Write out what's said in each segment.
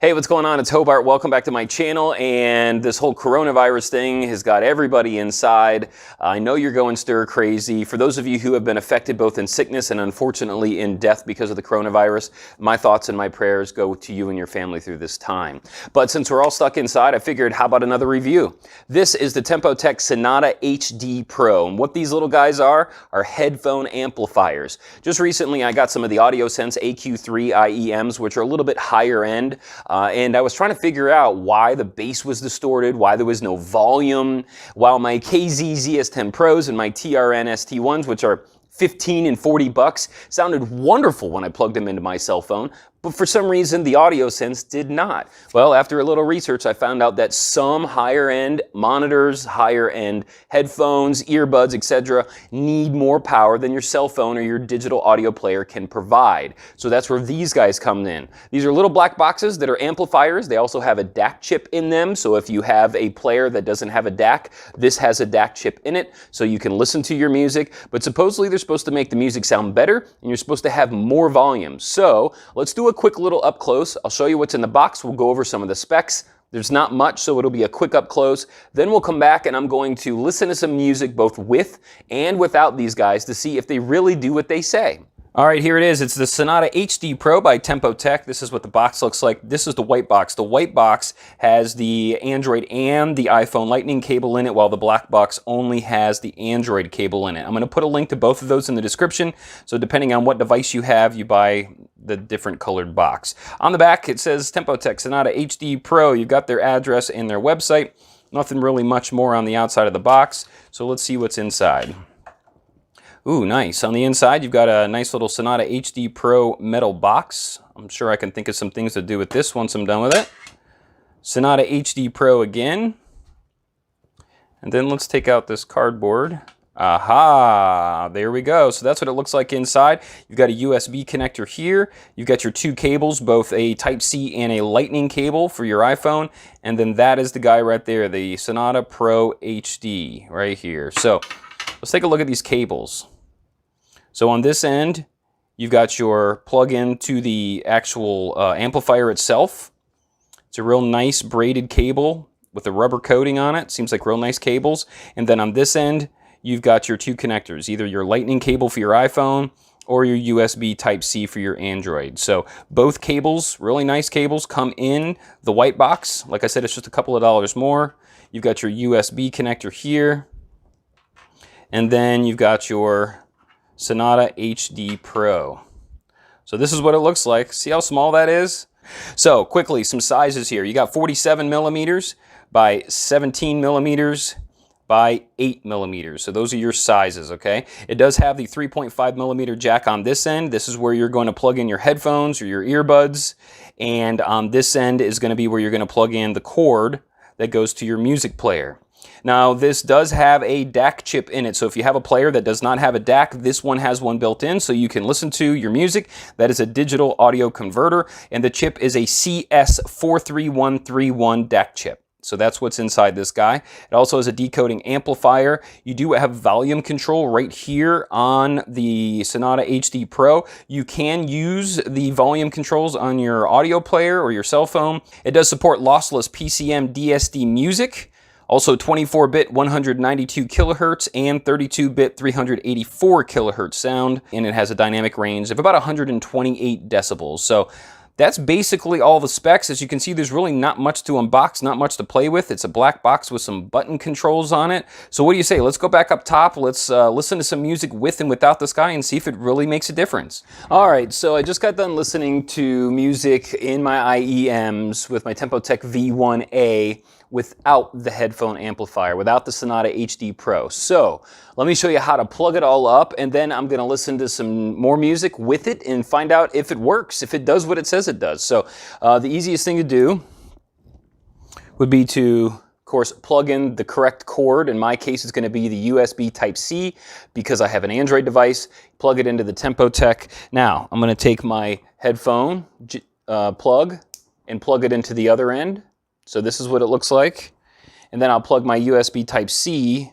Hey, what's going on? It's Hobart. Welcome back to my channel. And this whole coronavirus thing has got everybody inside. I know you're going stir crazy. For those of you who have been affected both in sickness and unfortunately in death because of the coronavirus, my thoughts and my prayers go to you and your family through this time. But since we're all stuck inside, I figured, how about another review? This is the Tempotec Sonata HD PRO. And what these little guys are headphone amplifiers. Just recently, I got some of the AudioSense AQ3 IEMs, which are a little bit higher end. And I was trying to figure out why the bass was distorted, why there was no volume, while my KZ-ZS10 Pros and my TRN ST1s, which are 15 and 40 bucks, sounded wonderful when I plugged them into my cell phone, but for some reason the AudioSense did not. Well, after a little research, I found out that some higher-end monitors, higher-end headphones, earbuds, etc. need more power than your cell phone or your digital audio player can provide. So that's where these guys come in. These are little black boxes that are amplifiers. They also have a DAC chip in them, so if you have a player that doesn't have a DAC, this has a DAC chip in it, so you can listen to your music, but supposedly they're supposed to make the music sound better, and you're supposed to have more volume. So let's do a quick little up close. I'll show you what's in the box. We'll go over some of the specs. There's not much, so it'll be a quick up close. Then we'll come back and I'm going to listen to some music both with and without these guys to see if they really do what they say. All right, here it is. It's the Sonata HD PRO by Tempotec. This is what the box looks like. This is the white box. The white box has the Android and the iPhone Lightning cable in it, while the black box only has the Android cable in it. I'm going to put a link to both of those in the description, so depending on what device you have, you buy the different colored box. On the back, it says Tempotec Sonata HD PRO. You've got their address and their website. Nothing really much more on the outside of the box, so let's see what's inside. Ooh, nice. On the inside, you've got a nice little Sonata HD PRO metal box. I'm sure I can think of some things to do with this once I'm done with it. Sonata HD PRO again. And then let's take out this cardboard. Aha! There we go. So that's what it looks like inside. You've got a USB connector here. You've got your two cables, both a Type-C and a Lightning cable for your iPhone. And then that is the guy right there, the Sonata PRO HD right here. So let's take a look at these cables. So on this end, you've got your plug-in to the actual amplifier itself. It's a real nice braided cable with a rubber coating on it. Seems like real nice cables. And then on this end, you've got your two connectors, either your Lightning cable for your iPhone or your USB Type-C for your Android. So both cables, really nice cables, come in the white box. Like I said, it's just a couple of dollars more. You've got your USB connector here. And then you've got your Sonata HD PRO. So this is what it looks like. See how small that is? So quickly, some sizes here. You got 47 millimeters by 17 millimeters by 8 millimeters. So those are your sizes, okay? It does have the 3.5 millimeter jack on this end. This is where you're going to plug in your headphones or your earbuds. And on this end is going to be where you're going to plug in the cord that goes to your music player. Now, this does have a DAC chip in it, so if you have a player that does not have a DAC, this one has one built in, so you can listen to your music. That is a digital audio converter, and the chip is a CS43131 DAC chip. So that's what's inside this guy. It also has a decoding amplifier. You do have volume control right here on the Sonata HD PRO. You can use the volume controls on your audio player or your cell phone. It does support lossless PCM DSD music. Also 24-bit 192 kilohertz and 32-bit 384 kilohertz sound, and it has a dynamic range of about 128 decibels. So that's basically all the specs. As you can see, there's really not much to unbox, not much to play with. It's a black box with some button controls on it. So what do you say? Let's go back up top. Let's listen to some music with and without this guy and see if it really makes a difference. All right, so I just got done listening to music in my IEMs with my Tempotec V1A without the headphone amplifier, without the Sonata HD PRO. So let me show you how to plug it all up, and then I'm going to listen to some more music with it and find out if it works, if it does what it says it does. So the easiest thing to do would be to, of course, plug in the correct cord. In my case, it's going to be the USB Type-C because I have an Android device. Plug it into the Tempotec. Now, I'm going to take my headphone plug and plug it into the other end. So this is what it looks like. And then I'll plug my USB Type-C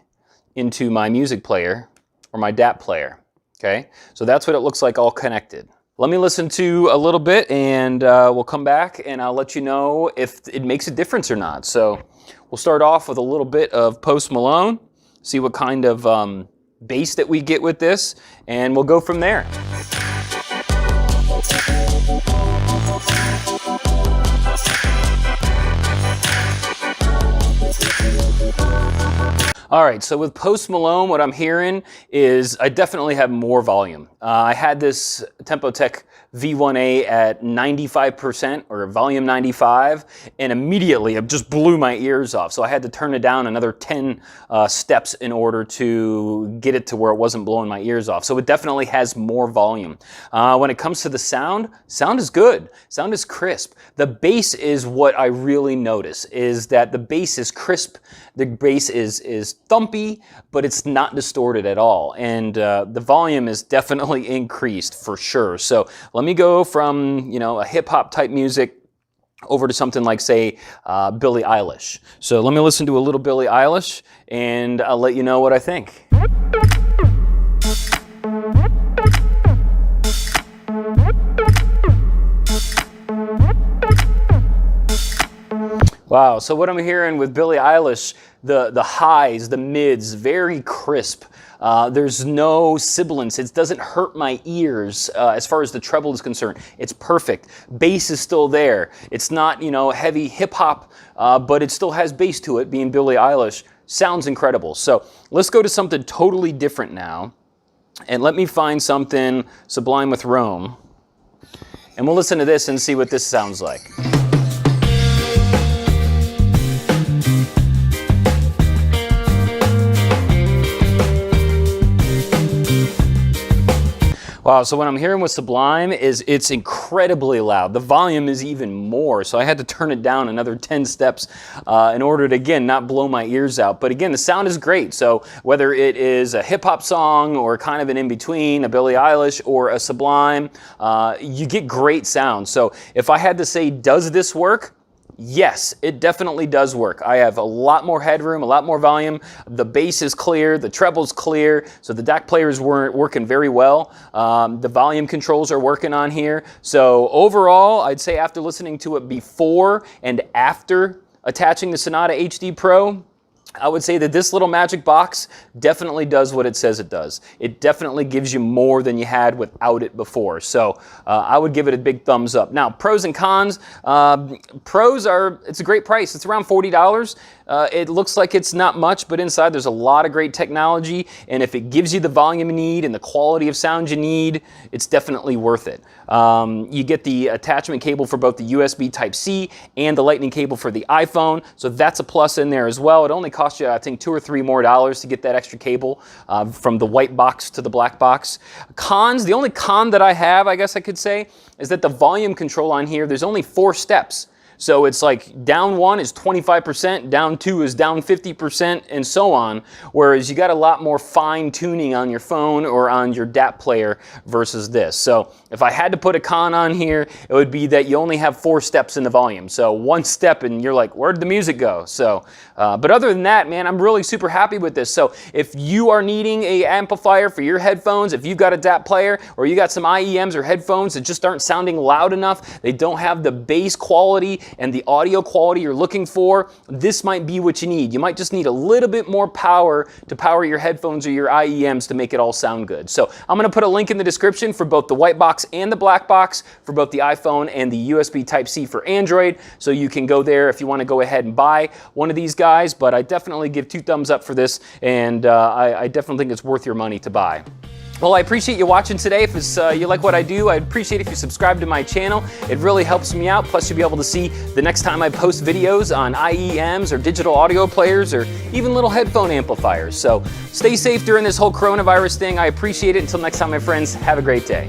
into my music player or my DAC player. Okay, so that's what it looks like all connected. let me listen to a little bit and we'll come back and I'll let you know if it makes a difference or not. So we'll start off with a little bit of Post Malone, see what kind of bass that we get with this, and we'll go from there. All right, so with Post Malone, what I'm hearing is I definitely have more volume. I had this Tempotec V1A at 95% or volume 95, and immediately it just blew my ears off. So I had to turn it down another 10 steps in order to get it to where it wasn't blowing my ears off. So it definitely has more volume. When it comes to the sound is good. Sound is crisp. The bass is what I really notice, is that the bass is crisp. The bass is thumpy, but it's not distorted at all. And the volume is definitely increased for sure. So let me go from, you know, a hip hop type music over to something like, say, Billie Eilish. So let me listen to a little Billie Eilish and I'll let you know what I think. Wow, so what I'm hearing with Billie Eilish, the highs, the mids, very crisp. There's no sibilance. It doesn't hurt my ears as far as the treble is concerned. It's perfect. Bass is still there. It's not, you know, heavy hip hop, but it still has bass to it, being Billie Eilish. Sounds incredible. So let's go to something totally different now. And let me find something Sublime with Rome. And we'll listen to this and see what this sounds like. Wow, so what I'm hearing with Sublime is it's incredibly loud. The volume is even more, so I had to turn it down another 10 steps in order to, again, not blow my ears out. But again, the sound is great, so whether it is a hip-hop song or kind of an in-between, a Billie Eilish or a Sublime, you get great sound. So if I had to say, does this work? Yes, it definitely does work. I have a lot more headroom, a lot more volume. The bass is clear, the treble's clear, so the DAC players weren't working very well. The volume controls are working on here. So overall, I'd say after listening to it before and after attaching the Sonata HD PRO, I would say that this little magic box definitely does what it says it does. It definitely gives you more than you had without it before. So I would give it a big thumbs up. Now, pros and cons. Pros are, it's a great price. It's around $40. It looks like it's not much, but inside there's a lot of great technology. And if it gives you the volume you need and the quality of sound you need, it's definitely worth it. You get the attachment cable for both the USB Type-C and the lightning cable for the iPhone. So that's a plus in there as well. It only costs you, I think, $2 or $3 more to get that extra cable from the white box to the black box. Cons, the only con that I have, I guess I could say, is that the volume control on here, there's only 4 steps. So it's like down 1 is 25%, down 2 is down 50%, and so on. Whereas you got a lot more fine tuning on your phone or on your DAC player versus this. So if I had to put a con on here, it would be that you only have 4 steps in the volume. So 1 step and you're like, where'd the music go? So, but other than that, man, I'm really super happy with this. So if you are needing an amplifier for your headphones, if you've got a DAC player or you got some IEMs or headphones that just aren't sounding loud enough, they don't have the bass quality and the audio quality you're looking for, this might be what you need. You might just need a little bit more power to power your headphones or your IEMs to make it all sound good. So I'm going to put a link in the description for both the white box and the black box for both the iPhone and the USB Type-C for Android. So you can go there if you want to go ahead and buy one of these guys. But I definitely give 2 thumbs up for this, and I definitely think it's worth your money to buy. Well, I appreciate you watching today. If you like what I do, I'd appreciate if you subscribe to my channel. It really helps me out. Plus, you'll be able to see the next time I post videos on IEMs or digital audio players or even little headphone amplifiers. So stay safe during this whole coronavirus thing. I appreciate it. Until next time, my friends, have a great day.